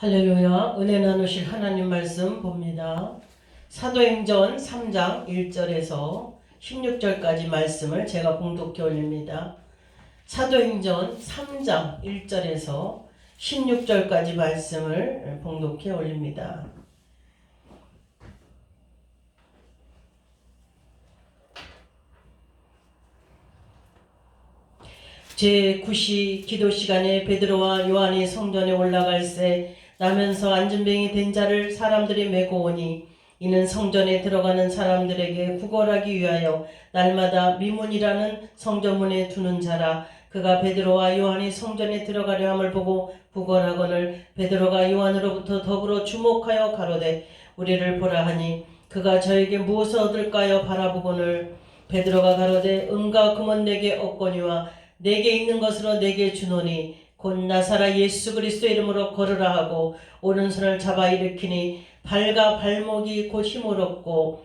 할렐루야. 은혜 나누실 하나님 말씀 봅니다. 사도행전 3장 1절에서 16절까지 말씀을 제가 봉독해 올립니다. 사도행전 3장 1절에서 16절까지 말씀을 봉독해 올립니다. 제9시 기도 시간에 베드로와 요한이 성전에 올라갈새 나면서 안전병이 된 자를 사람들이 메고 오니 이는 성전에 들어가는 사람들에게 구걸하기 위하여 날마다 미문이라는 성전문에 두는 자라. 그가 베드로와 요한이 성전에 들어가려 함을 보고 구걸하거늘 베드로가 요한으로부터 더불어 주목하여 가로되 우리를 보라 하니 그가 저에게 무엇을 얻을까요 바라보거늘 베드로가 가로되 은과 금은 내게 없거니와 내게 있는 것으로 내게 주노니 곧 나사라 예수 그리스도 이름으로 걸으라 하고 오른손을 잡아 일으키니 발과 발목이 곧 힘을 얻고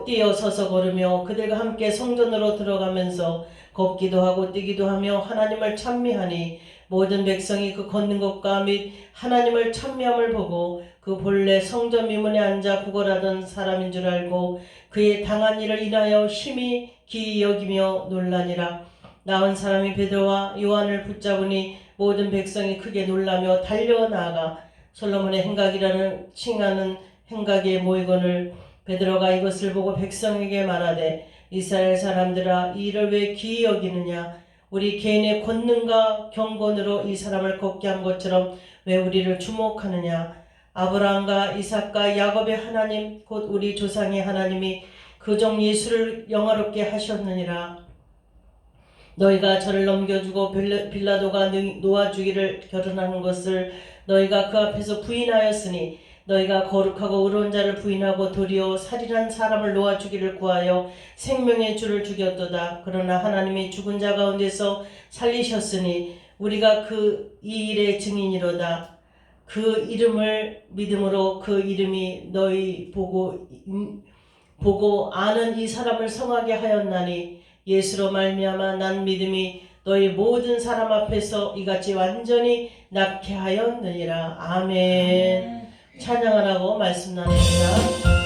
뛰어서서 걸으며 그들과 함께 성전으로 들어가면서 걷기도 하고 뛰기도 하며 하나님을 찬미하니 모든 백성이 그 걷는 것과 및 하나님을 찬미함을 보고 그 본래 성전 미문에 앉아 구걸하던 사람인 줄 알고 그의 당한 일을 인하여 심히 기이 여기며 놀라니라. 나온 사람이 베드로와 요한을 붙잡으니 모든 백성이 크게 놀라며 달려나가 솔로몬의 행각이라는 칭하는 행각에 모이거늘 베드로가 이것을 보고 백성에게 말하되 이스라엘 사람들아 이 일을 왜 기이 여기느냐 우리 개인의 권능과 경건으로 이 사람을 걷게 한 것처럼 왜 우리를 주목하느냐 아브라함과 이삭과 야곱의 하나님 곧 우리 조상의 하나님이 그 종 예수를 영화롭게 하셨느니라. 너희가 저를 넘겨주고 빌라도가 놓아주기를 결혼하는 것을 너희가 그 앞에서 부인하였으니 너희가 거룩하고 의로운 자를 부인하고 도리어 살인한 사람을 놓아주기를 구하여 생명의 주를 죽였도다. 그러나 하나님이 죽은 자 가운데서 살리셨으니 우리가 이 일의 증인이로다. 그 이름을 믿음으로 그 이름이 너희 보고 아는 이 사람을 성하게 하였나니 예수로 말미암아 난 믿음이 너희 모든 사람 앞에서 이같이 완전히 낫게 하였느니라. 아멘. 찬양하라고 말씀 나눕니다.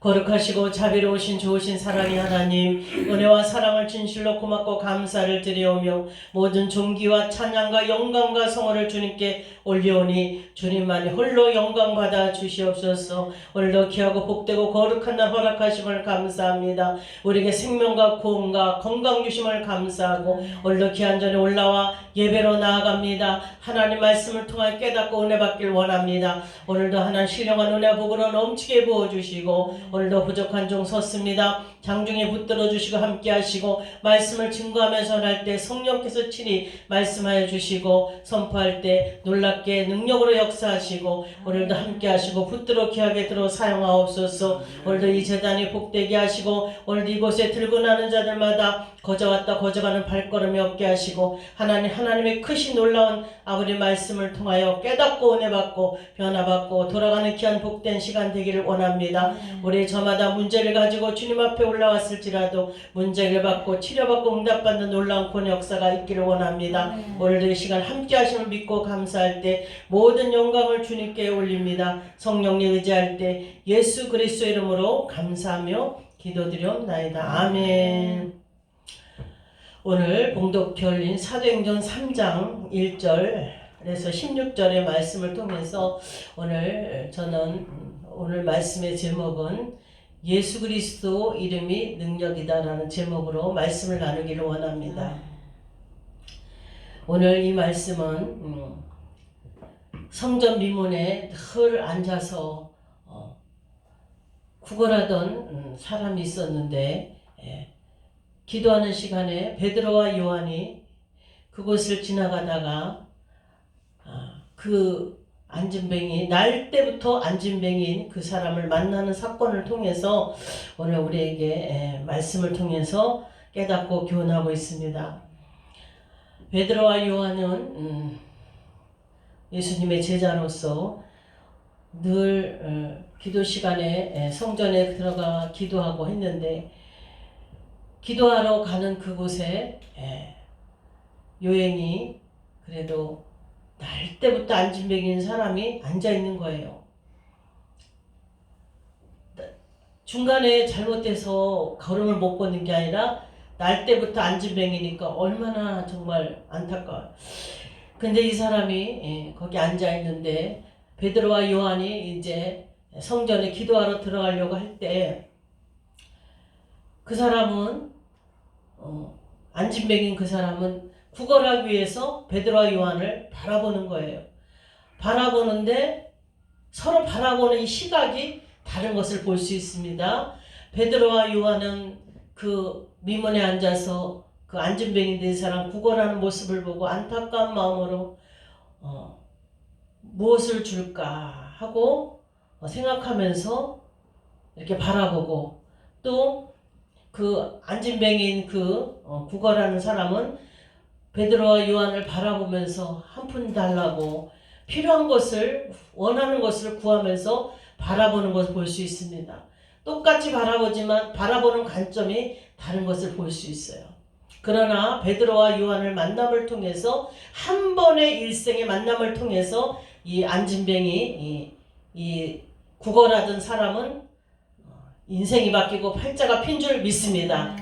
거룩하시고 자비로우신 좋으신 사랑의 하나님, 은혜와 사랑을 진실로 고맙고 감사를 드리오며 모든 존귀와 찬양과 영광과 성호를 주님께 올려오니 주님만이 홀로 영광 받아 주시옵소서. 오늘도 귀하고 복되고 거룩한 날 허락하심을 감사합니다. 우리에게 생명과 구원과 건강 주심을 감사하고 오늘도 귀한 전에 올라와 예배로 나아갑니다. 하나님 말씀을 통하여 깨닫고 은혜 받길 원합니다. 오늘도 하나님 신령한 은혜 복으로 넘치게 부어주시고 오늘도 부족한 종 섰습니다. 장중에 붙들어 주시고 함께 하시고 말씀을 증거하면서 할 때 성령께서 친히 말씀하여 주시고 선포할 때 놀랍게 능력으로 역사하시고 오늘도 함께 하시고 붙들어 귀하게 들어 사용하옵소서. 오늘도 이 제단이 복되게 하시고 오늘도 이곳에 들고 나는 자들마다 거저왔다 거저가는 발걸음이 없게 하시고 하나님의 크신 놀라운 아버지 말씀을 통하여 깨닫고 은혜 받고 변화받고 돌아가는 귀한 복된 시간 되기를 원합니다. 우리 저마다 문제를 가지고 주님 앞에 올라왔을지라도 문제를 받고 치료받고 응답받는 놀라운 구원의 역사가 있기를 원합니다. 오늘도 이 시간 함께 하심을 믿고 감사할 때 모든 영광을 주님께 올립니다. 성령님 의지할 때 예수 그리스도 이름으로 감사하며 기도드리옵나이다. 아멘. 오늘 봉독 열린 사도행전 3장 1절에서 16절의 말씀을 통해서 오늘 말씀의 제목은 예수 그리스도 이름이 능력이다라는 제목으로 말씀을 나누기를 원합니다. 오늘 이 말씀은 성전 미문에 늘 앉아서 구걸하던 사람이 있었는데 기도하는 시간에 베드로와 요한이 그곳을 지나가다가 그 안진뱅이 날 때부터 안진뱅이인 그 사람을 만나는 사건을 통해서 오늘 우리에게 말씀을 통해서 깨닫고 교훈하고 있습니다. 베드로와 요한은 예수님의 제자로서 늘 기도 시간에 성전에 들어가 기도하고 했는데 기도하러 가는 그곳에 요행이 그래도 날 때부터 안진뱅이인 사람이 앉아있는 거예요. 중간에 잘못돼서 걸음을 못 걷는 게 아니라 날 때부터 안진뱅이니까 얼마나 정말 안타까워요. 근데 이 사람이 거기 앉아있는데 베드로와 요한이 이제 성전에 기도하러 들어가려고 할 때 그 사람은 안진뱅이인 그 사람은 구걸하기 위해서 베드로와 요한을 바라보는 거예요. 바라보는데 서로 바라보는 이 시각이 다른 것을 볼 수 있습니다. 베드로와 요한은 그 미문에 앉아서 그 안진뱅이 된 사람 구걸하는 모습을 보고 안타까운 마음으로 무엇을 줄까 하고 생각하면서 이렇게 바라보고 또 그 안진뱅이인 그 구걸하는 사람은 베드로와 요한을 바라보면서 한 푼 달라고 필요한 것을 원하는 것을 구하면서 바라보는 것을 볼 수 있습니다. 똑같이 바라보지만 바라보는 관점이 다른 것을 볼 수 있어요. 그러나 베드로와 요한을 만남을 통해서 한 번의 일생의 만남을 통해서 이 안진뱅이 이 구걸하던 사람은 인생이 바뀌고 팔자가 핀 줄 믿습니다.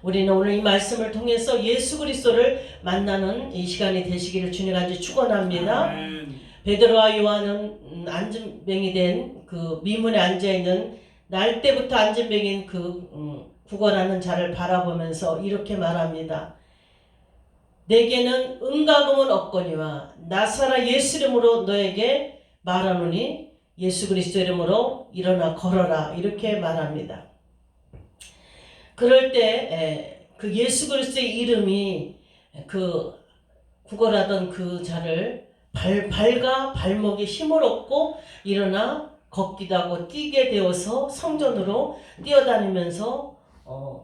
우리는 오늘 이 말씀을 통해서 예수 그리스도를 만나는 이 시간이 되시기를 주님 간절히 축원합니다. 베드로와 요한은 안진뱅이 된 그 미문에 앉아있는 날 때부터 안진뱅인 그 구걸하는 자를 바라보면서 이렇게 말합니다. 내게는 은과금은 없거니와 나사라 예수 이름으로 너에게 말하노니 예수 그리스도 이름으로 일어나 걸어라 이렇게 말합니다. 그럴 때 그 예수 그리스도의 이름이 그 구걸하던 그 자를 발과 발목에 힘을 얻고 일어나 걷기도 하고 뛰게 되어서 성전으로 뛰어다니면서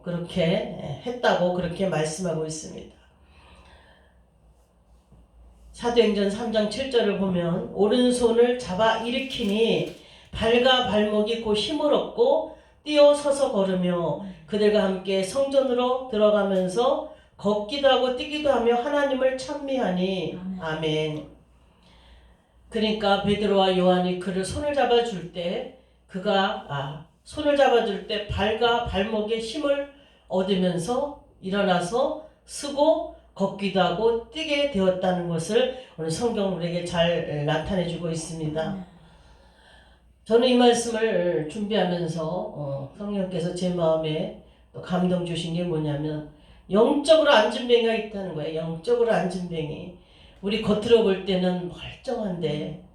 그렇게 했다고 그렇게 말씀하고 있습니다. 사도행전 3장 7절을 보면 오른손을 잡아 일으키니 발과 발목이 곧 힘을 얻고 뛰어 서서 걸으며 그들과 함께 성전으로 들어가면서 걷기도 하고 뛰기도 하며 하나님을 찬미하니 아멘. 그러니까 베드로와 요한이 그를 손을 잡아줄 때 그가 손을 잡아줄 때 발과 발목에 힘을 얻으면서 일어나서 쓰고 걷기도 하고 뛰게 되었다는 것을 오늘 성경 우리에게 잘 나타내주고 있습니다. 저는 이 말씀을 준비하면서 성령께서 제 마음에 또 감동 주신 게 뭐냐면 영적으로 안진뱅이가 있다는 거예요. 영적으로 안진뱅이. 우리 겉으로 볼 때는 멀쩡한데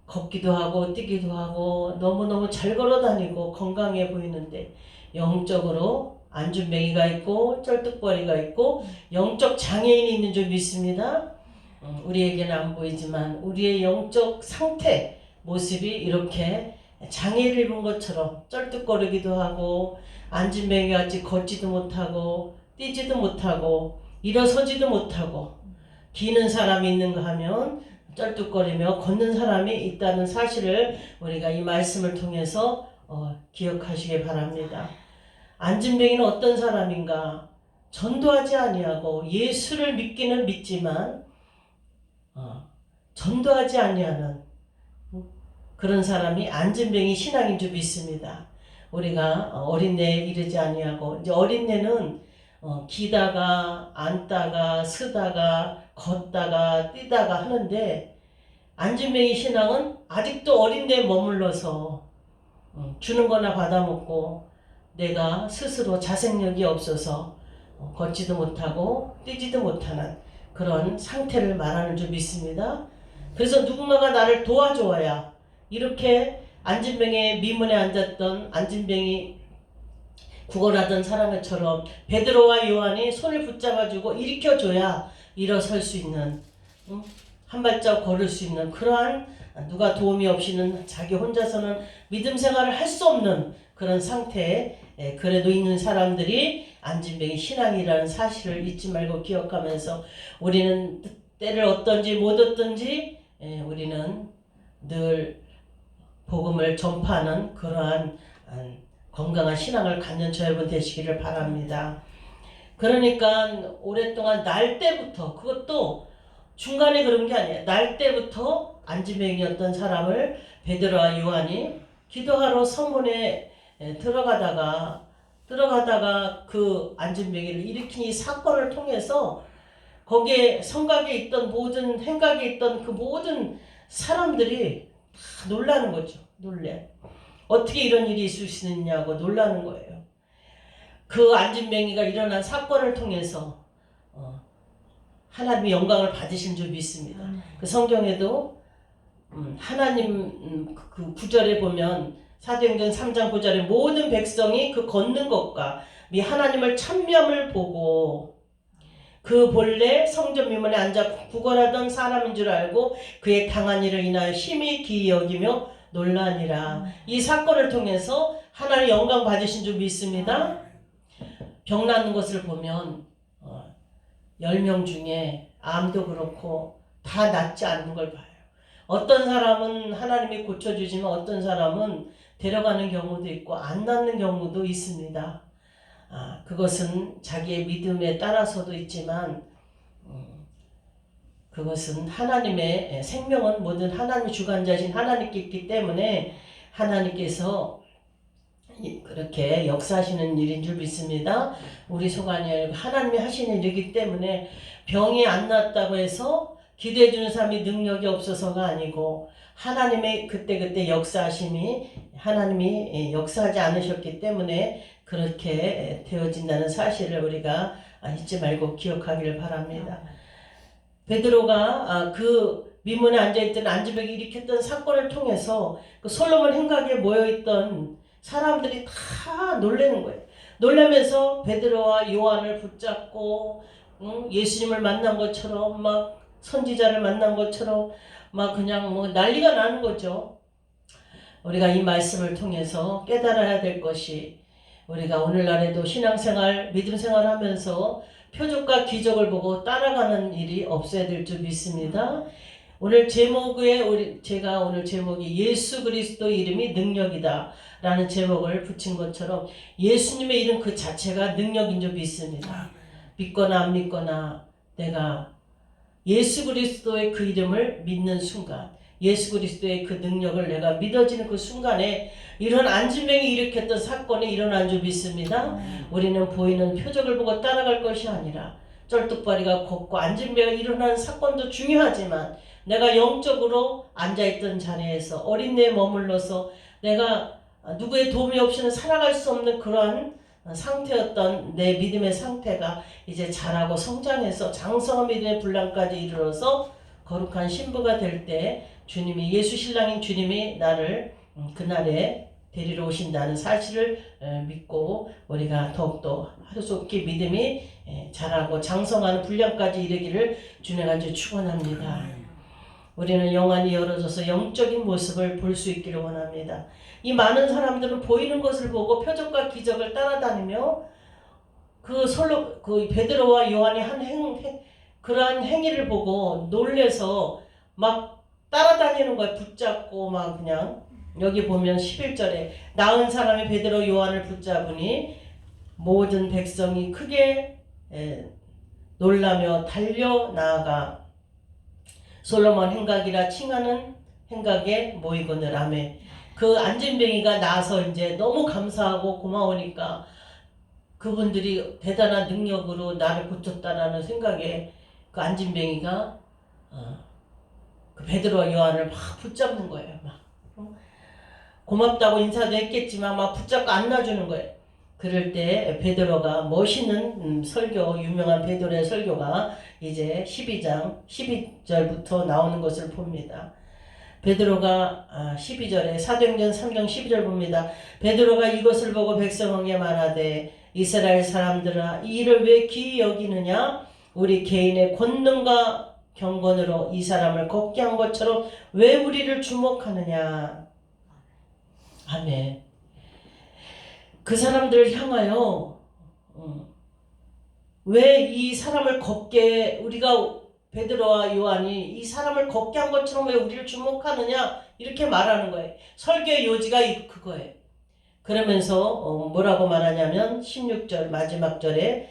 걷기도 하고 뛰기도 하고 너무너무 잘 걸어 다니고 건강해 보이는데 영적으로 안진뱅이가 있고 쩔뚝거리가 있고 영적 장애인이 있는 줄 믿습니다. 우리에게는 안 보이지만 우리의 영적 상태 모습이 이렇게 장애를 입은 것처럼 쩔뚝거리기도 하고 안진뱅이같이 걷지도 못하고 뛰지도 못하고 일어서지도 못하고 기는 사람이 있는가 하면 쩔뚝거리며 걷는 사람이 있다는 사실을 우리가 이 말씀을 통해서 기억하시기 바랍니다. 안진뱅이는 어떤 사람인가? 전도하지 아니하고 예수를 믿기는 믿지만 전도하지 아니하는 그런 사람이 안진뱅이 신앙인 줄 믿습니다. 우리가 어린애에 이르지 아니하고 이제 어린애는 기다가 앉다가 쓰다가 걷다가 뛰다가 하는데 안진뱅이 신앙은 아직도 어린애에 머물러서 주는 거나 받아먹고 내가 스스로 자생력이 없어서 걷지도 못하고 뛰지도 못하는 그런 상태를 말하는 줄 믿습니다. 그래서 누군가가 나를 도와줘야 이렇게 안진뱅이의 미문에 앉았던 안진뱅이 구걸하던 사람처럼 베드로와 요한이 손을 붙잡아주고 일으켜줘야 일어설 수 있는 한 발짝 걸을 수 있는 그러한 누가 도움이 없이는 자기 혼자서는 믿음 생활을 할 수 없는 그런 상태에 그래도 있는 사람들이 안진뱅이 신앙이라는 사실을 잊지 말고 기억하면서 우리는 때를 어떤지 못 어떤지 우리는 늘 복음을 전파하는 그러한 건강한 신앙을 갖는 저 여러분 되시기를 바랍니다. 그러니까 오랫동안 날 때부터 그것도 중간에 그런 게 아니에요. 날 때부터 안진뱅이였던 사람을 베드로와 요한이 기도하러 성문에 들어가다가 그 안진뱅이를 일으킨 이 사건을 통해서 거기에 성곽에 있던 모든 행각에 있던 그 모든 사람들이 다 놀라는 거죠. 어떻게 이런 일이 있을 수 있느냐고 놀라는 거예요. 그 안진뱅이가 일어난 사건을 통해서 하나님의 영광을 받으신 줄 믿습니다. 그 성경에도 하나님 그 9절에 보면 사도행전 3장 9절에 모든 백성이 그 걷는 것과 미 하나님을 찬미함을 보고 그 본래 성전 미문에 앉아 구걸하던 사람인 줄 알고 그의 당한 일을 인하여 심히 기이 여기며 놀라니라. 이 사건을 통해서 하나님의 영광 받으신 줄 믿습니다. 병 낫는 것을 보면 10명 중에 암도 그렇고 다 낫지 않는 걸 봐요. 어떤 사람은 하나님이 고쳐주지만 어떤 사람은 데려가는 경우도 있고 안 낫는 경우도 있습니다. 그것은 자기의 믿음에 따라서도 있지만 그것은 하나님의 생명은 모든 하나님의 주관자신 하나님께 있기 때문에 하나님께서 그렇게 역사하시는 일인 줄 믿습니다. 우리 속안이 하나님이 하시는 일이기 때문에 병이 안 낫다고 해서 기도해 주는 사람이 능력이 없어서가 아니고 하나님의 그때그때 역사하심이 하나님이 역사하지 않으셨기 때문에 그렇게 되어진다는 사실을 우리가 잊지 말고 기억하기를 바랍니다. 베드로가 그 미문에 앉아있던 안진뱅이 일으켰던 사건을 통해서 그 솔로몬 행각에 모여있던 사람들이 다 놀라는 거예요. 놀라면서 베드로와 요한을 붙잡고 예수님을 만난 것처럼 막 선지자를 만난 것처럼 막 그냥 뭐 난리가 나는 거죠. 우리가 이 말씀을 통해서 깨달아야 될 것이 우리가 오늘날에도 신앙생활, 믿음생활 하면서 표적과 기적을 보고 따라가는 일이 없어야 될 줄 믿습니다. 오늘 제가 오늘 제목이 예수 그리스도 이름이 능력이다 라는 제목을 붙인 것처럼 예수님의 이름 그 자체가 능력인 줄 믿습니다. 믿거나 안 믿거나 내가 예수 그리스도의 그 이름을 믿는 순간, 예수 그리스도의 그 능력을 내가 믿어지는 그 순간에 이런 안진뱅이 일으켰던 사건이 일어난 줄 믿습니다. 우리는 보이는 표적을 보고 따라갈 것이 아니라 쩔뚝발이가 걷고 안진뱅이가 일어나는 사건도 중요하지만 내가 영적으로 앉아있던 자리에서 어린애에 머물러서 내가 누구의 도움이 없이는 살아갈 수 없는 그러한 상태였던 내 믿음의 상태가 이제 자라고 성장해서 장성한 믿음의 분량까지 이르러서 거룩한 신부가 될 때 주님이, 예수 신랑인 주님이 나를 그날에 데리러 오신다는 사실을 믿고 우리가 더욱더 하루속히 믿음이 자라고 장성하는 분량까지 이르기를 주님 간절히 축원합니다. 우리는 영안이 열어져서 영적인 모습을 볼 수 있기를 원합니다. 이 많은 사람들은 보이는 것을 보고 표적과 기적을 따라다니며 그 베드로와 요한이 한 그러한 행위를 보고 놀래서 막 따라다니는 거예요. 붙잡고 막 그냥. 여기 보면 11절에 나은 사람이 베드로 요한을 붙잡으니 모든 백성이 크게 놀라며 달려 나아가 솔로몬 행각이라 칭하는 행각에 모이거늘. 아멘. 그 안진뱅이가 나서 이제 너무 감사하고 고마우니까 그분들이 대단한 능력으로 나를 고쳤다라는 생각에 그 안진뱅이가 그 베드로와 요한을 막 붙잡는 거예요. 막 고맙다고 인사도 했겠지만 막 붙잡고 안놔주는 거예요. 그럴 때 베드로가 멋있는 설교, 유명한 베드로의 설교가 이제 12장 12절부터 나오는 것을 봅니다. 베드로가 12절에 사도행전 3장 12절 봅니다. 베드로가 이것을 보고 백성에게 말하되 이스라엘 사람들아 이 일을 왜 기이 여기느냐? 우리 개인의 권능과 경건으로 이 사람을 걷게 한 것처럼 왜 우리를 주목하느냐? 아멘. 그 사람들을 향하여 왜 이 사람을 걷게, 우리가 베드로와 요한이 이 사람을 걷게 한 것처럼 왜 우리를 주목하느냐 이렇게 말하는 거예요. 설교의 요지가 그거예요. 그러면서 뭐라고 말하냐면 16절 마지막 절에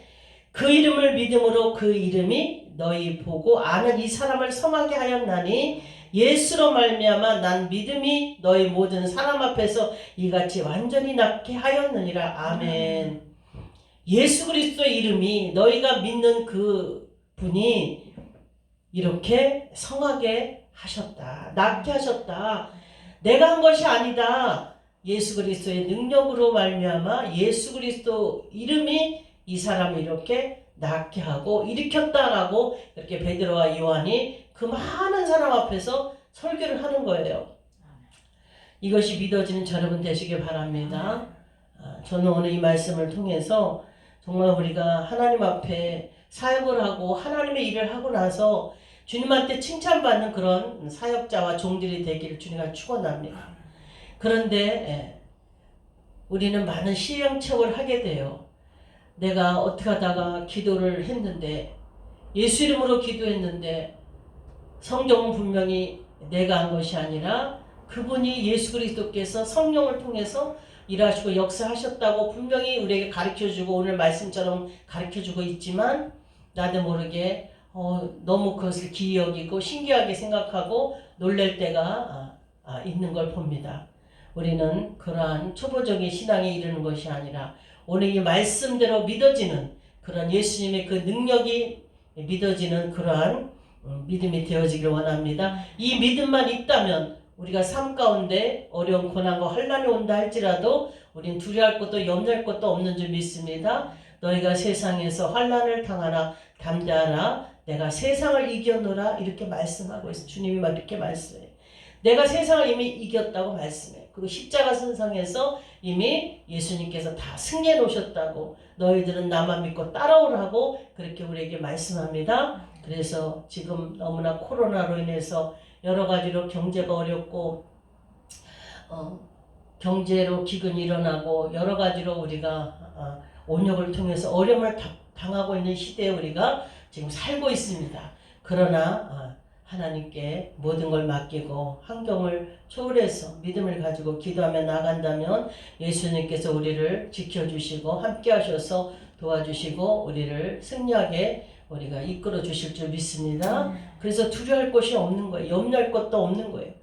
그 이름을 믿음으로 그 이름이 너희 보고 아는 이 사람을 성하게 하였나니 예수로 말미암아 난 믿음이 너희 모든 사람 앞에서 이같이 완전히 낫게 하였느니라. 아멘. 예수 그리스도의 이름이 너희가 믿는 그 분이 이렇게 성하게 하셨다. 낫게 하셨다. 내가 한 것이 아니다. 예수 그리스도의 능력으로 말미암아 예수 그리스도 이름이 이 사람을 이렇게 낫게 하고 일으켰다라고 이렇게 베드로와 요한이 그 많은 사람 앞에서 설교를 하는 거예요. 이것이 믿어지는 여러분 되시길 바랍니다. 저는 오늘 이 말씀을 통해서 정말 우리가 하나님 앞에 사역을 하고 하나님의 일을 하고 나서 주님한테 칭찬받는 그런 사역자와 종들이 되기를 주님과 축원합니다. 그런데 우리는 많은 시행착오를 하게 돼요. 내가 어떻게 하다가 기도를 했는데 예수 이름으로 기도했는데 성경은 분명히 내가 한 것이 아니라 그분이 예수 그리스도께서 성령을 통해서 일하시고 역사하셨다고 분명히 우리에게 가르쳐주고 오늘 말씀처럼 가르쳐주고 있지만 나도 모르게 너무 그것을 기이 여기고 신기하게 생각하고 놀랄 때가 있는 걸 봅니다. 우리는 그러한 초보적인 신앙에 이르는 것이 아니라 오늘 이 말씀대로 믿어지는 그런 예수님의 그 능력이 믿어지는 그러한 믿음이 되어지기를 원합니다. 이 믿음만 있다면 우리가 삶 가운데 어려운 고난과 환난이 온다 할지라도 우린 두려워할 것도 염려할 것도 없는 줄 믿습니다. 너희가 세상에서 환난을 당하나 담대하라 내가 세상을 이겼노라 이렇게 말씀하고 있어요. 주님이 이렇게 말씀해요. 내가 세상을 이미 이겼다고 말씀해요. 그리고 십자가 선상에서 이미 예수님께서 다 승리해 놓으셨다고 너희들은 나만 믿고 따라오라고 그렇게 우리에게 말씀합니다. 그래서 지금 너무나 코로나로 인해서 여러 가지로 경제가 어렵고 경제로 기근이 일어나고 여러 가지로 우리가 온역을 통해서 어려움을 당하고 있는 시대에 우리가 지금 살고 있습니다. 그러나 하나님께 모든 걸 맡기고 환경을 초월해서 믿음을 가지고 기도하며 나간다면 예수님께서 우리를 지켜주시고 함께 하셔서 도와주시고 우리를 승리하게 우리가 이끌어 주실 줄 믿습니다. 그래서 두려워할 것이 없는 거예요. 염려할 것도 없는 거예요.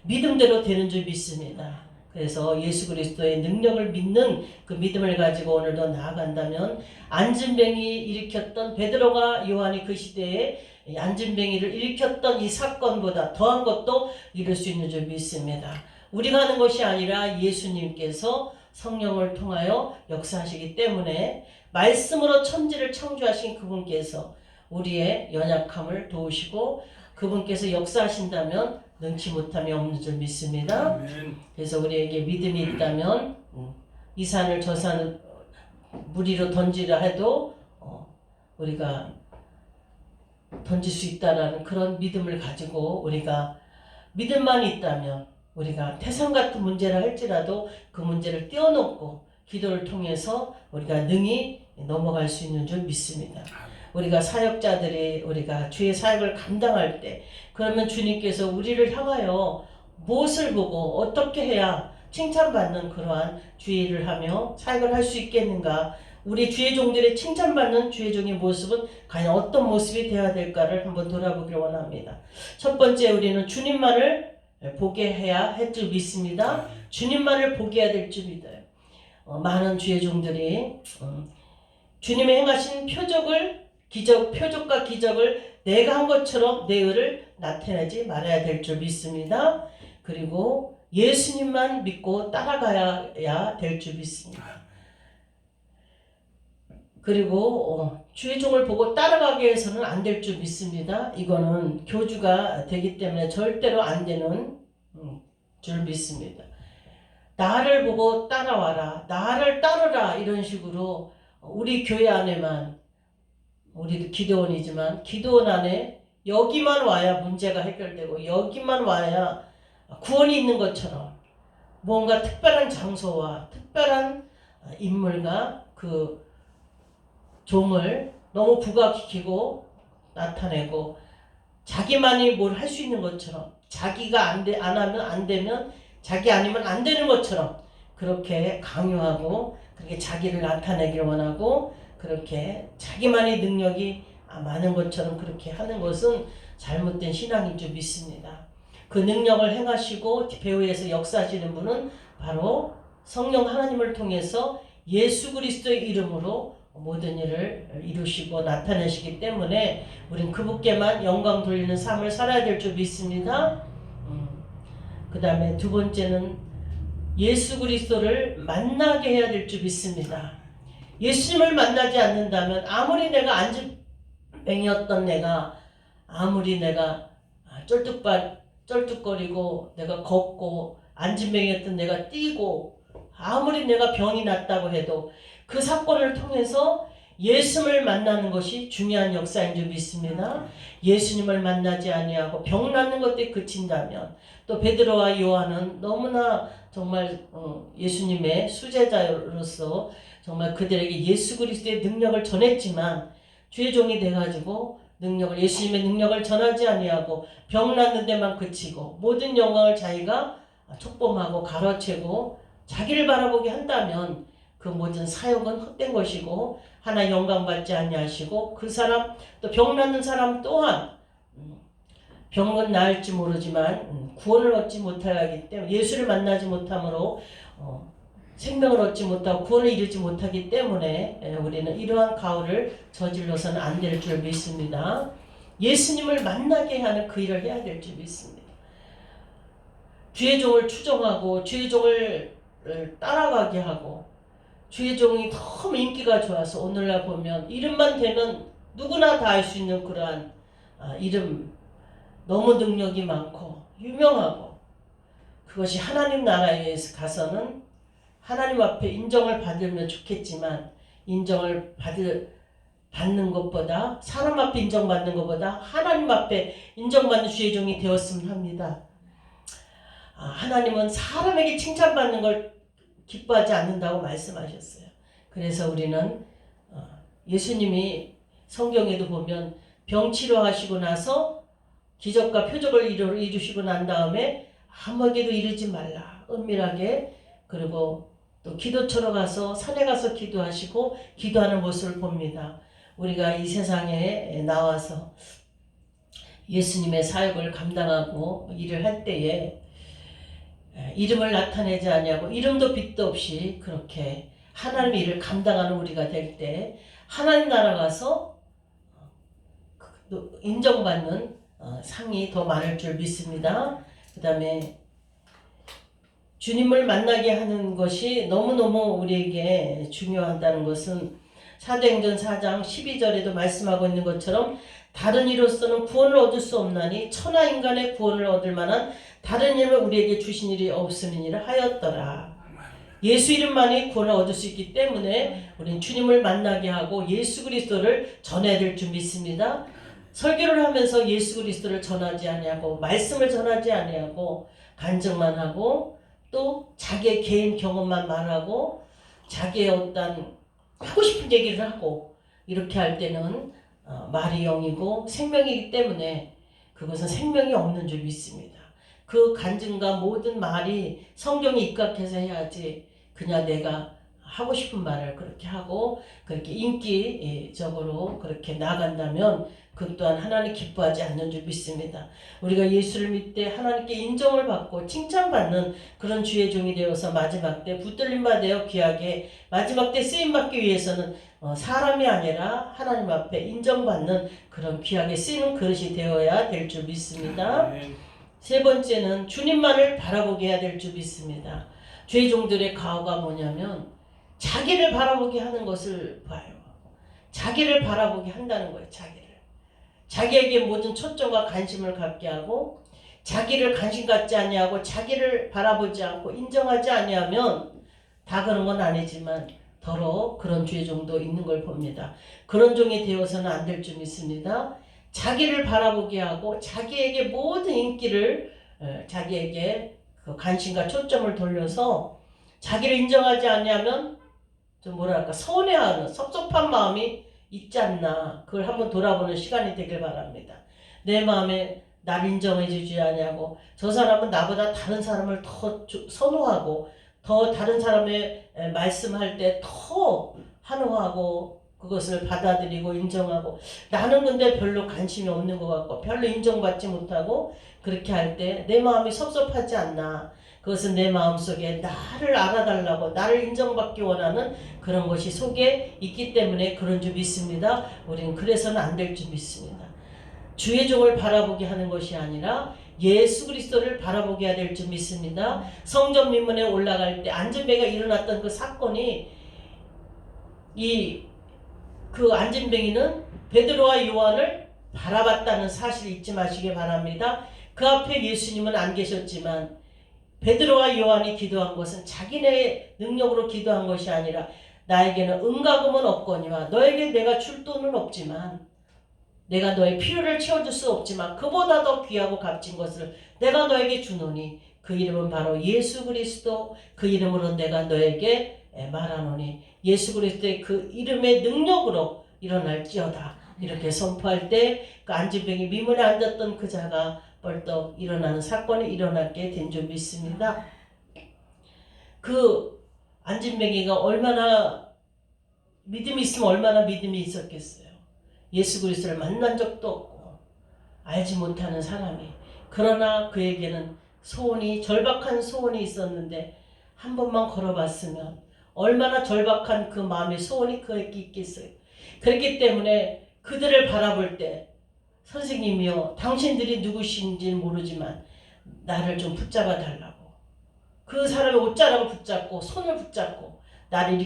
믿음대로 되는 줄 믿습니다. 그래서 예수 그리스도의 능력을 믿는 그 믿음을 가지고 오늘도 나아간다면 안진뱅이 일으켰던 베드로가 요한이 그 시대에 안진뱅이를 일으켰던 이 사건보다 더한 것도 이룰 수 있는 줄 믿습니다. 우리가 하는 것이 아니라 예수님께서 성령을 통하여 역사하시기 때문에 말씀으로 천지를 창조하신 그분께서 우리의 연약함을 도우시고 그분께서 역사하신다면 능치 못함이 없는 줄 믿습니다. 아멘. 그래서 우리에게 믿음이 있다면 이 산을 저 산을 물 위로 던지라 해도 우리가 던질 수 있다라는 그런 믿음을 가지고 우리가 믿음만 있다면 우리가 태산 같은 문제를 할지라도 그 문제를 떼어놓고 기도를 통해서 우리가 능히 넘어갈 수 있는 줄 믿습니다. 우리가 사역자들이 우리가 주의 사역을 감당할 때 그러면 주님께서 우리를 향하여 무엇을 보고 어떻게 해야 칭찬받는 그러한 주의 일을 하며 사역을 할 수 있겠는가. 우리 주의 종들의 칭찬받는 주의 종의 모습은 과연 어떤 모습이 되어야 될까를 한번 돌아보기를 원합니다. 첫 번째 우리는 주님만을 보게 해야 할 줄 믿습니다. 주님만을 보게 해야 될 줄 믿어요. 많은 주의 종들이 주님의 행하신 표적과 기적을 내가 한 것처럼 내 의를 나타내지 말아야 될 줄 믿습니다. 그리고 예수님만 믿고 따라가야 될 줄 믿습니다. 그리고 주의 종을 보고 따라가기 위해서는 안 될 줄 믿습니다. 이거는 교주가 되기 때문에 절대로 안 되는 줄 믿습니다. 나를 보고 따라와라, 나를 따르라 이런 식으로 우리 교회 안에만 우리도 기도원이지만 기도원 안에 여기만 와야 문제가 해결되고 여기만 와야 구원이 있는 것처럼 뭔가 특별한 장소와 특별한 인물과 그 종을 너무 부각시키고 나타내고 자기만이 뭘 할 수 있는 것처럼 자기가 안 하면 안 되면 자기 아니면 안 되는 것처럼 그렇게 강요하고 그렇게 자기를 나타내길 원하고 그렇게 자기만의 능력이 많은 것처럼 그렇게 하는 것은 잘못된 신앙인 줄 믿습니다. 그 능력을 행하시고 배후에서 역사하시는 분은 바로 성령 하나님을 통해서 예수 그리스도의 이름으로 모든 일을 이루시고 나타내시기 때문에 우린 그분께만 영광 돌리는 삶을 살아야 될 줄 믿습니다. 그 다음에 두 번째는 예수 그리스도를 만나게 해야 될 줄 믿습니다. 예수님을 만나지 않는다면 아무리 내가 안진뱅이였던 내가 아무리 내가 쩔뚝거리고 내가 걷고 안진뱅이였던 내가 뛰고 아무리 내가 병이 났다고 해도 그 사건을 통해서 예수님을 만나는 것이 중요한 역사인 줄 믿습니다. 예수님을 만나지 아니하고 병 낫는 것에 그친다면 또 베드로와 요한은 너무나 정말 예수님의 수제자로서 정말 그들에게 예수 그리스도의 능력을 전했지만 주의 종이 돼가지고 예수님의 능력을 전하지 아니하고 병 낫는 데만 그치고 모든 영광을 자기가 촉범하고 가로채고 자기를 바라보게 한다면 그 모든 사역은 헛된 것이고 하나 영광 받지 아니하시고 그 사람 또 병 낫는 사람 또한 병은 나을지 모르지만 구원을 얻지 못하여 하기 때문에 예수를 만나지 못함으로 생명을 얻지 못하고 구원을 이루지 못하기 때문에 우리는 이러한 가오를 저질러서는 안 될 줄 믿습니다. 예수님을 만나게 하는 그 일을 해야 될 줄 믿습니다. 주의 종을 추종하고 주의 종을 따라가게 하고 주의 종이 너무 인기가 좋아서 오늘날 보면 이름만 되면 누구나 다 알 수 있는 그러한 이름 너무 능력이 많고 유명하고 그것이 하나님 나라에 가서는 하나님 앞에 인정을 받으면 좋겠지만 인정을 받는 것보다 사람 앞에 인정받는 것보다 하나님 앞에 인정받는 주의 종이 되었으면 합니다. 하나님은 사람에게 칭찬받는 걸 기뻐하지 않는다고 말씀하셨어요. 그래서 우리는 예수님이 성경에도 보면 병 치료하시고 나서 기적과 표적을 이루시고 난 다음에 아무에게도 이르지 말라 은밀하게 그리고 또 기도처로 가서 산에 가서 기도하시고 기도하는 모습을 봅니다. 우리가 이 세상에 나와서 예수님의 사역을 감당하고 일을 할 때에 이름을 나타내지 아니하고 이름도 빛도 없이 그렇게 하나님의 일을 감당하는 우리가 될 때 하나님 나라 가서 인정받는 상이 더 많을 줄 믿습니다. 그 다음에 주님을 만나게 하는 것이 너무너무 우리에게 중요하다는 것은 사도행전 4장 12절에도 말씀하고 있는 것처럼 다른 이로서는 구원을 얻을 수 없나니 천하 인간의 구원을 얻을 만한 다른 이름을 우리에게 주신 일이 없으니라 하였더라. 예수 이름만이 구원을 얻을 수 있기 때문에 우리는 주님을 만나게 하고 예수 그리스도를 전해야 될 줄 믿습니다. 설교를 하면서 예수 그리스도를 전하지 아니하고 말씀을 전하지 아니하고 간증만 하고 또 자기의 개인 경험만 말하고 자기의 어떤 하고 싶은 얘기를 하고 이렇게 할 때는 말이 영이고 생명이기 때문에 그것은 생명이 없는 줄 믿습니다. 그 간증과 모든 말이 성경에 입각해서 해야지 그냥 내가 하고 싶은 말을 그렇게 하고 그렇게 인기적으로 그렇게 나간다면 그 또한 하나님 기뻐하지 않는 줄 믿습니다. 우리가 예수를 믿되 하나님께 인정을 받고 칭찬받는 그런 주의 종이 되어서 마지막 때 붙들림 바 되어 귀하게 마지막 때 쓰임받기 위해서는 사람이 아니라 하나님 앞에 인정받는 그런 귀하게 쓰이는 그릇이 되어야 될 줄 믿습니다. 세 번째는 주님만을 바라보게 해야 될 줄 믿습니다. 주의 종들의 가호가 뭐냐면 자기를 바라보게 하는 것을 봐요. 자기를 바라보게 한다는 거예요. 자기에게 모든 초점과 관심을 갖게 하고 자기를 관심 갖지 아니하고 자기를 바라보지 않고 인정하지 아니하면 다 그런 건 아니지만 더러 그런 주의 종도 있는 걸 봅니다. 그런 종이 되어서는 안 될 줄 믿습니다. 자기를 바라보게 하고 자기에게 모든 인기를 자기에게 그 관심과 초점을 돌려서 자기를 인정하지 아니하면 좀 뭐랄까 서운해하는 섭섭한 마음이 있지 않나 그걸 한번 돌아보는 시간이 되길 바랍니다. 내 마음에 날 인정해 주지 않냐고 저 사람은 나보다 다른 사람을 더 선호하고 더 다른 사람의 말씀할 때 더 환호하고 그것을 받아들이고 인정하고 나는 근데 별로 관심이 없는 것 같고 별로 인정받지 못하고 그렇게 할 때 내 마음이 섭섭하지 않나. 그것은 내 마음속에 나를 알아달라고 나를 인정받기 원하는 그런 것이 속에 있기 때문에 그런 줄 믿습니다. 우리는 그래서는 안 될 줄 믿습니다. 주의 종을 바라보게 하는 것이 아니라 예수 그리스도를 바라보게 해야 될 줄 믿습니다. 성전 민문에 올라갈 때 안진뱅이가 일어났던 그 사건이 그 안진뱅이는 베드로와 요한을 바라봤다는 사실을 잊지 마시기 바랍니다. 그 앞에 예수님은 안 계셨지만 베드로와 요한이 기도한 것은 자기네 능력으로 기도한 것이 아니라 나에게는 은가금은 없거니와 너에게 내가 줄 돈은 없지만 내가 너의 필요를 채워줄 수 없지만 그보다 더 귀하고 값진 것을 내가 너에게 주노니 그 이름은 바로 예수 그리스도 그 이름으로 내가 너에게 말하노니 예수 그리스도의 그 이름의 능력으로 일어날지어다. 이렇게 선포할 때 그 안진뱅이 미문에 앉았던 그 자가 벌떡 일어나는 사건이 일어나게 된 줄 믿습니다. 그 안진뱅이가 얼마나 믿음이 있으면 얼마나 믿음이 있었겠어요. 예수 그리스도를 만난 적도 없고 알지 못하는 사람이 그러나 그에게는 절박한 소원이 있었는데 한 번만 걸어봤으면 얼마나 절박한 그 마음의 소원이 그에게 있겠어요. 그렇기 때문에 그들을 바라볼 때 선생님이요 당신들이 누구신지 모르지만 나를 좀 붙잡아 달라고 그 사람의 옷자락을 붙잡고 손을 붙잡고 나를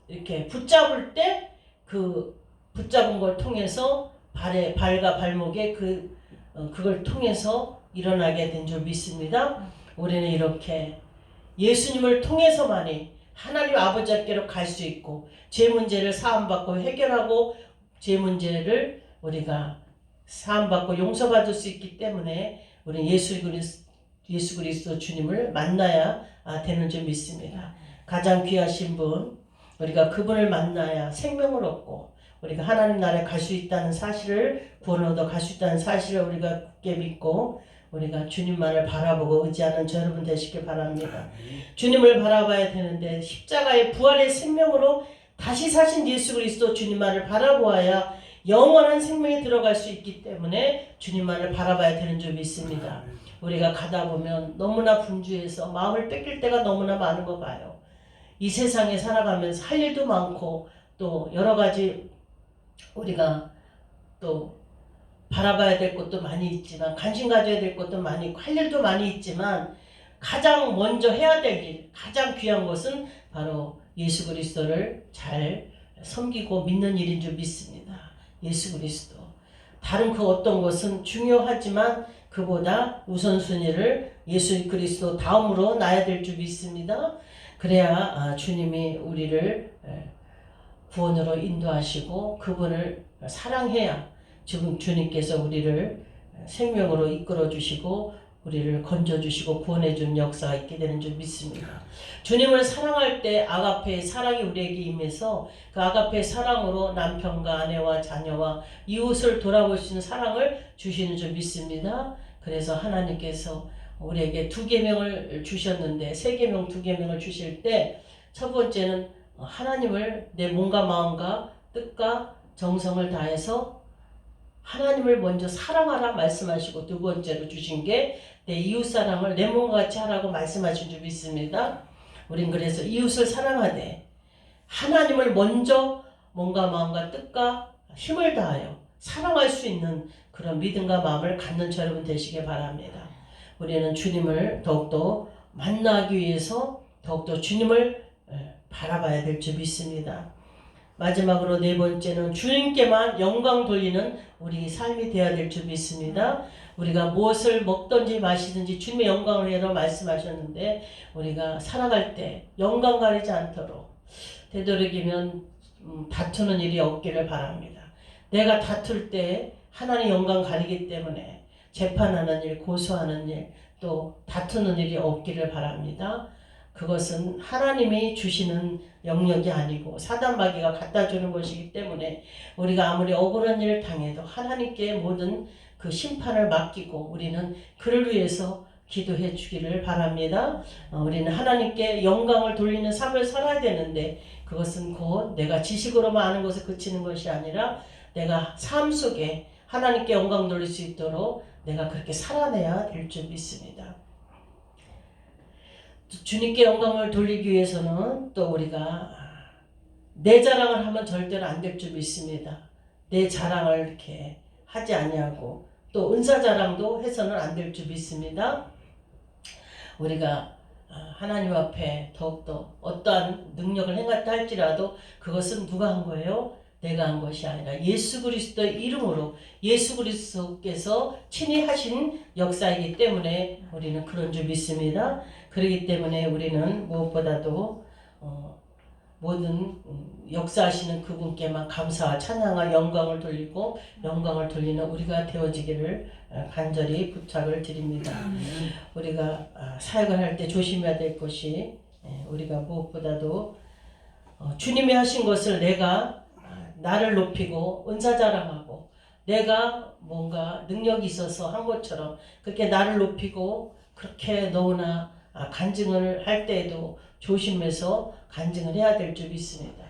이렇게 붙잡을 때 그 붙잡은 걸 통해서 발과 발목에 그걸 통해서 일어나게 된 줄 믿습니다. 우리는 이렇게 예수님을 통해서만이 하나님 아버지께로 갈 수 있고 죄 문제를 사함받고 해결하고 죄 문제를 우리가 사함받고 용서받을 수 있기 때문에 우리는 예수 그리스도 주님을 만나야 되는 줄 믿습니다. 가장 귀하신 분 우리가 그분을 만나야 생명을 얻고 우리가 하나님 나라에 갈 수 있다는 사실을 구원을 얻어 갈 수 있다는 사실을 우리가 굳게 믿고 우리가 주님만을 바라보고 의지하는 저 여러분 되시길 바랍니다. 주님을 바라봐야 되는데 십자가의 부활의 생명으로 다시 사신 예수 그리스도 주님만을 바라보아야 영원한 생명에 들어갈 수 있기 때문에 주님만을 바라봐야 되는 줄 믿습니다. 우리가 가다 보면 너무나 분주해서 마음을 뺏길 때가 너무나 많은 거 봐요. 이 세상에 살아가면서 할 일도 많고 또 여러 가지 우리가 또 바라봐야 될 것도 많이 있지만 관심 가져야 될 것도 많이 있고 할 일도 많이 있지만 가장 먼저 해야 될 일, 가장 귀한 것은 바로 예수 그리스도를 잘 섬기고 믿는 일인 줄 믿습니다. 예수 그리스도. 다른 그 어떤 것은 중요하지만 그보다 우선순위를 예수 그리스도 다음으로 놔야 될 줄 믿습니다. 그래야 주님이 우리를 구원으로 인도하시고 그분을 사랑해야 지금 주님께서 우리를 생명으로 이끌어 주시고 우리를 건져 주시고 구원해 주는 역사가 있게 되는 줄 믿습니다. 주님을 사랑할 때 아가페의 사랑이 우리에게 임해서 그 아가페의 사랑으로 남편과 아내와 자녀와 이웃을 돌아볼 수 있는 사랑을 주시는 줄 믿습니다. 그래서 하나님께서 우리에게 2계명을 주셨는데 3계명 2계명을 주실 때 첫 번째는 하나님을 내 몸과 마음과 뜻과 정성을 다해서 하나님을 먼저 사랑하라 말씀하시고 두 번째로 주신 게 내 이웃사랑을 내 몸과 같이 하라고 말씀하신 줄 믿습니다. 우린 그래서 이웃을 사랑하되 하나님을 먼저 몸과 마음과 뜻과 힘을 다하여 사랑할 수 있는 그런 믿음과 마음을 갖는 저 여러분 되시길 바랍니다. 우리는 주님을 더욱더 만나기 위해서 더욱더 주님을 바라봐야 될 줄 믿습니다. 마지막으로 4번째는 주님께만 영광 돌리는 우리 삶이 되어야 될 줄 믿습니다. 우리가 무엇을 먹든지 마시든지 주님의 영광을 위하여 말씀하셨는데 우리가 살아갈 때 영광 가리지 않도록 되도록이면 다투는 일이 없기를 바랍니다. 내가 다툴 때 하나님 영광 가리기 때문에 재판하는 일, 고소하는 일, 또 다투는 일이 없기를 바랍니다. 그것은 하나님이 주시는 영역이 아니고 사단마귀가 갖다 주는 것이기 때문에 우리가 아무리 억울한 일을 당해도 하나님께 모든 그 심판을 맡기고 우리는 그를 위해서 기도해 주기를 바랍니다. 우리는 하나님께 영광을 돌리는 삶을 살아야 되는데 그것은 곧 내가 지식으로만 아는 것에 그치는 것이 아니라 내가 삶 속에 하나님께 영광 돌릴 수 있도록 내가 그렇게 살아내야 될 줄 믿습니다. 주님께 영광을 돌리기 위해서는 또 우리가 내 자랑을 하면 절대로 안 될 줄 믿습니다. 내 자랑을 이렇게 하지 아니하고 또 은사 자랑도 해서는 안 될 줄 믿습니다. 우리가 하나님 앞에 더욱더 어떠한 능력을 행했다 할지라도 그것은 누가 한 거예요? 내가 한 것이 아니라 예수 그리스도의 이름으로 예수 그리스도께서 친히 하신 역사이기 때문에 우리는 그런 줄 믿습니다. 그렇기 때문에 우리는 무엇보다도 모든 역사하시는 그분께만 감사와 찬양과 영광을 돌리고 영광을 돌리는 우리가 되어지기를 간절히 부탁을 드립니다. 우리가 사역을 할 때 조심해야 될 것이 우리가 무엇보다도 주님이 하신 것을 내가 나를 높이고 은사 자랑하고 내가 뭔가 능력이 있어서 한 것처럼 그렇게 나를 높이고 그렇게 너무나 간증을 할 때에도 조심해서 간증을 해야 될 줄 믿습니다.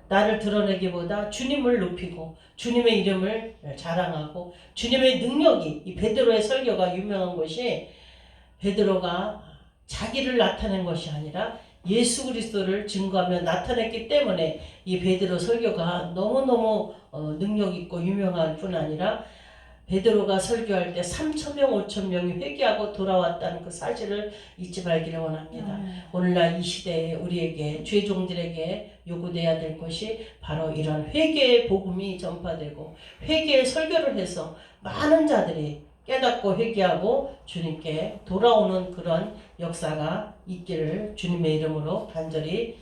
나를 드러내기보다 주님을 높이고 주님의 이름을 자랑하고 주님의 능력이 이 베드로의 설교가 유명한 것이 베드로가 자기를 나타낸 것이 아니라 예수 그리스도를 증거하며 나타냈기 때문에 이 베드로 설교가 너무너무 능력 있고 유명한 뿐 아니라 베드로가 설교할 때 3,000명, 5,000명이 회개하고 돌아왔다는 그 사실을 잊지 말기를 원합니다. 오늘날 이 시대에 우리에게 죄종들에게 요구돼야 될 것이 바로 이런 회개의 복음이 전파되고 회개의 설교를 해서 많은 자들이 깨닫고 회개하고 주님께 돌아오는 그런 역사가 있기를 주님의 이름으로 간절히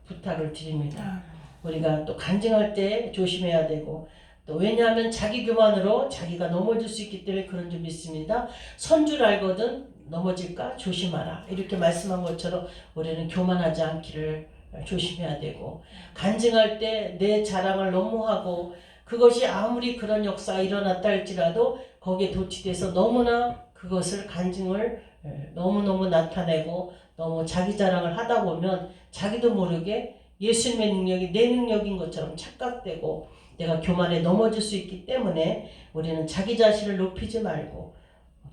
부탁을 드립니다. 우리가 또 간증할 때 조심해야 되고 또 왜냐하면 자기 교만으로 자기가 넘어질 수 있기 때문에 그런 줄 믿습니다. 선 줄 알거든 넘어질까 조심하라 이렇게 말씀한 것처럼 우리는 교만하지 않기를 조심해야 되고 간증할 때 내 자랑을 너무 하고 그것이 아무리 그런 역사가 일어났다 할지라도 거기에 도취돼서 너무나 그것을 간증을 너무너무 나타내고 너무 자기 자랑을 하다 보면 자기도 모르게 예수님의 능력이 내 능력인 것처럼 착각되고 내가 교만에 넘어질 수 있기 때문에 우리는 자기 자신을 높이지 말고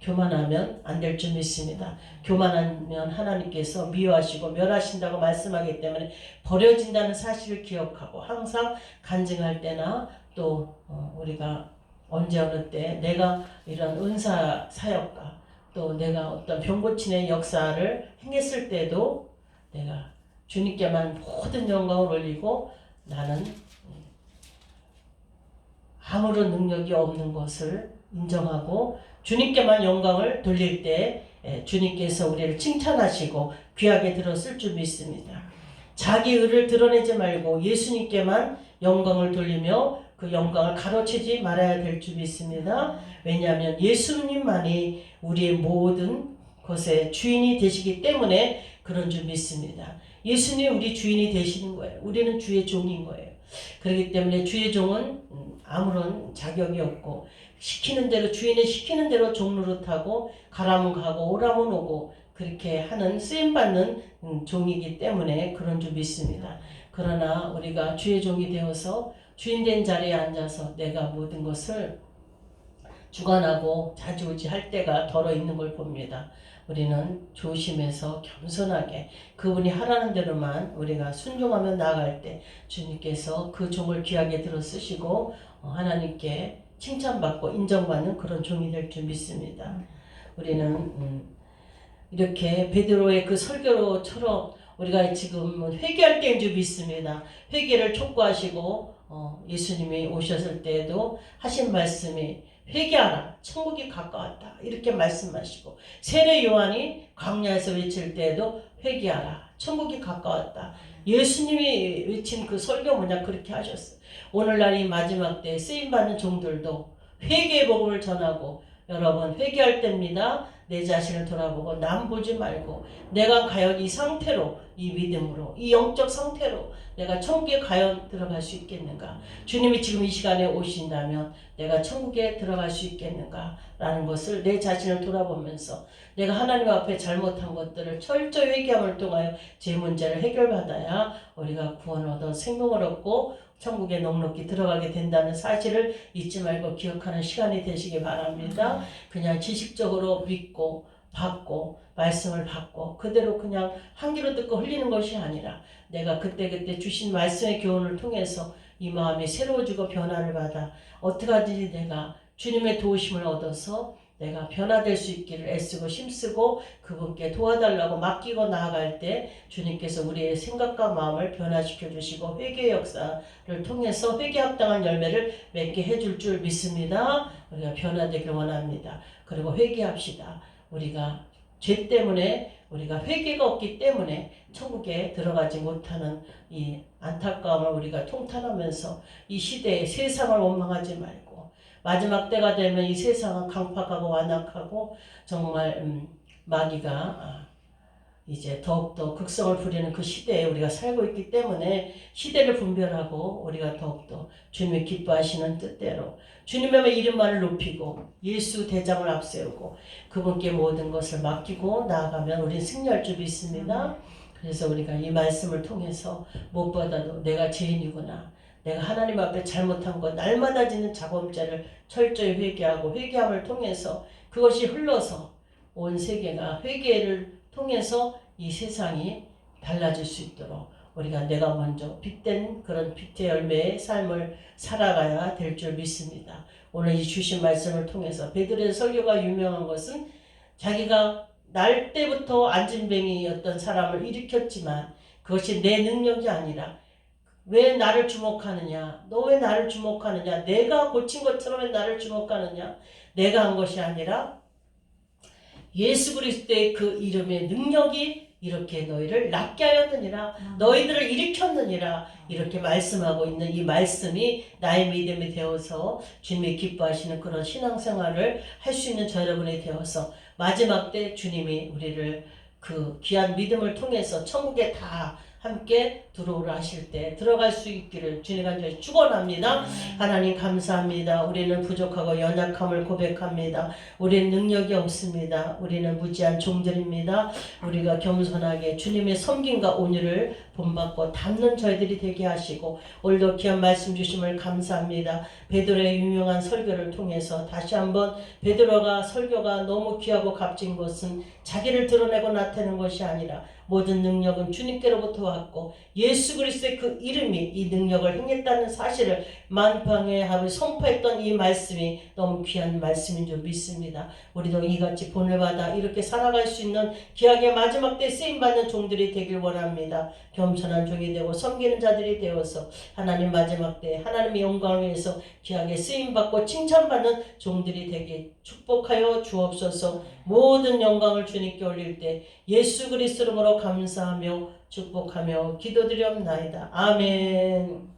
교만하면 안 될 줄 믿습니다. 교만하면 하나님께서 미워하시고 멸하신다고 말씀하기 때문에 버려진다는 사실을 기억하고 항상 간증할 때나 또 우리가 언제 어느 때 내가 이런 은사 사역과 또 내가 어떤 병고침의 역사를 행했을 때도 내가 주님께만 모든 영광을 올리고 나는 아무런 능력이 없는 것을 인정하고 주님께만 영광을 돌릴 때 주님께서 우리를 칭찬하시고 귀하게 들었을 줄 믿습니다. 자기 의를 드러내지 말고 예수님께만 영광을 돌리며 그 영광을 가로채지 말아야 될 줄 믿습니다. 왜냐하면 예수님만이 우리의 모든 것의 주인이 되시기 때문에 그런 줄 믿습니다. 예수님 우리 주인이 되시는 거예요. 우리는 주의 종인 거예요. 그렇기 때문에 주의 종은 아무런 자격이 없고 시키는 대로 주인이 시키는 대로 종노릇하고 가라면 가고 오라면 오고 그렇게 하는 쓰임받는 종이기 때문에 그런 줄 믿습니다. 그러나 우리가 주의 종이 되어서 주인된 자리에 앉아서 내가 모든 것을 주관하고 좌지우지할 때가 덜어 있는 걸 봅니다. 우리는 조심해서 겸손하게 그분이 하라는 대로만 우리가 순종하며 나아갈 때 주님께서 그 종을 귀하게 들어 쓰시고 하나님께 칭찬받고 인정받는 그런 종이 될 줄 믿습니다. 우리는 이렇게 베드로의 그 설교로처럼 우리가 지금 회개할 때인 줄 믿습니다. 회개를 촉구하시고 예수님이 오셨을 때에도 하신 말씀이 회개하라 천국이 가까웠다 이렇게 말씀하시고 세례 요한이 광야에서 외칠 때에도 회개하라 천국이 가까웠다 예수님이 외친 그 설교 뭐냐 그렇게 하셨어요. 오늘날 이 마지막 때 쓰임받는 종들도 회개의 복음을 전하고 여러분 회개할 때입니다. 내 자신을 돌아보고 남 보지 말고 내가 과연 이 상태로 이 믿음으로 이 영적 상태로 내가 천국에 과연 들어갈 수 있겠는가 주님이 지금 이 시간에 오신다면 내가 천국에 들어갈 수 있겠는가 라는 것을 내 자신을 돌아보면서 내가 하나님 앞에 잘못한 것들을 철저히 회개함을 통하여 제 문제를 해결받아야 우리가 구원을 얻어 생명을 얻고 천국에 넉넉히 들어가게 된다는 사실을 잊지 말고 기억하는 시간이 되시기 바랍니다. 그냥 지식적으로 믿고 받고 말씀을 받고 그대로 그냥 한 귀로 듣고 흘리는 것이 아니라 내가 그때그때 주신 말씀의 교훈을 통해서 이 마음이 새로워지고 변화를 받아 어떻게 하든지 내가 주님의 도우심을 얻어서 내가 변화될 수 있기를 애쓰고 힘쓰고 그분께 도와달라고 맡기고 나아갈 때 주님께서 우리의 생각과 마음을 변화시켜 주시고 회개의 역사를 통해서 회개 합당한 열매를 맺게 해줄 줄 믿습니다. 우리가 변화되기를 원합니다. 그리고 회개합시다. 우리가 죄 때문에 우리가 회개가 없기 때문에 천국에 들어가지 못하는 이 안타까움을 우리가 통탄하면서 이 시대에 세상을 원망하지 말고 마지막 때가 되면 이 세상은 강팍하고 완악하고 정말 마귀가 이제 더욱더 극성을 부리는 그 시대에 우리가 살고 있기 때문에 시대를 분별하고 우리가 더욱더 주님이 기뻐하시는 뜻대로 주님의 이름만을 높이고 예수 대장을 앞세우고 그분께 모든 것을 맡기고 나아가면 우리는 승리할 줄 믿습니다. 그래서 우리가 이 말씀을 통해서 무엇보다도 내가 죄인이구나. 내가 하나님 앞에 잘못한 것 날마다 짓는 작업자를 철저히 회개하고 회개함을 통해서 그것이 흘러서 온 세계가 회개를 통해서 이 세상이 달라질 수 있도록 우리가 내가 먼저 빛된 그런 빛의 열매의 삶을 살아가야 될 줄 믿습니다. 오늘 이 주신 말씀을 통해서 베드로의 설교가 유명한 것은 자기가 날 때부터 안진뱅이였던 사람을 일으켰지만 그것이 내 능력이 아니라 왜 나를 주목하느냐? 너 왜 나를 주목하느냐? 내가 고친 것처럼 왜 나를 주목하느냐? 내가 한 것이 아니라 예수 그리스도의 그 이름의 능력이 이렇게 너희를 낫게 하였느니라. 너희들을 일으켰느니라. 이렇게 말씀하고 있는 이 말씀이 나의 믿음이 되어서 주님이 기뻐하시는 그런 신앙생활을 할 수 있는 저 여러분이 되어서 마지막 때 주님이 우리를 그 귀한 믿음을 통해서 천국에 다 함께 들어오라 하실 때 들어갈 수 있기를 주님 간절히 축원합니다. 하나님 감사합니다. 우리는 부족하고 연약함을 고백합니다. 우리는 능력이 없습니다. 우리는 무지한 종들입니다. 우리가 겸손하게 주님의 섬김과 온유를 본받고 닮는 저희들이 되게 하시고 오늘도 귀한 말씀 주심을 감사합니다. 베드로의 유명한 설교를 통해서 다시 한번 베드로가 설교가 너무 귀하고 값진 것은 자기를 드러내고 나타내는 것이 아니라 모든 능력은 주님께로부터 왔고 예수 그리스도의 그 이름이 이 능력을 행했다는 사실을 만방에 하루 선포했던 이 말씀이 너무 귀한 말씀인 줄 믿습니다. 우리도 이같이 본을 받아 이렇게 살아갈 수 있는 귀하게 마지막 때 쓰임받는 종들이 되길 원합니다. 겸손한 종이 되고 섬기는 자들이 되어서 하나님 마지막 때 하나님의 영광을 위해서 귀하게 쓰임받고 칭찬받는 종들이 되게 축복하여 주옵소서. 모든 영광을 주님께 올릴 때 예수 그리스도 이름으로 감사하며 축복하며 기도드리옵나이다. 아멘.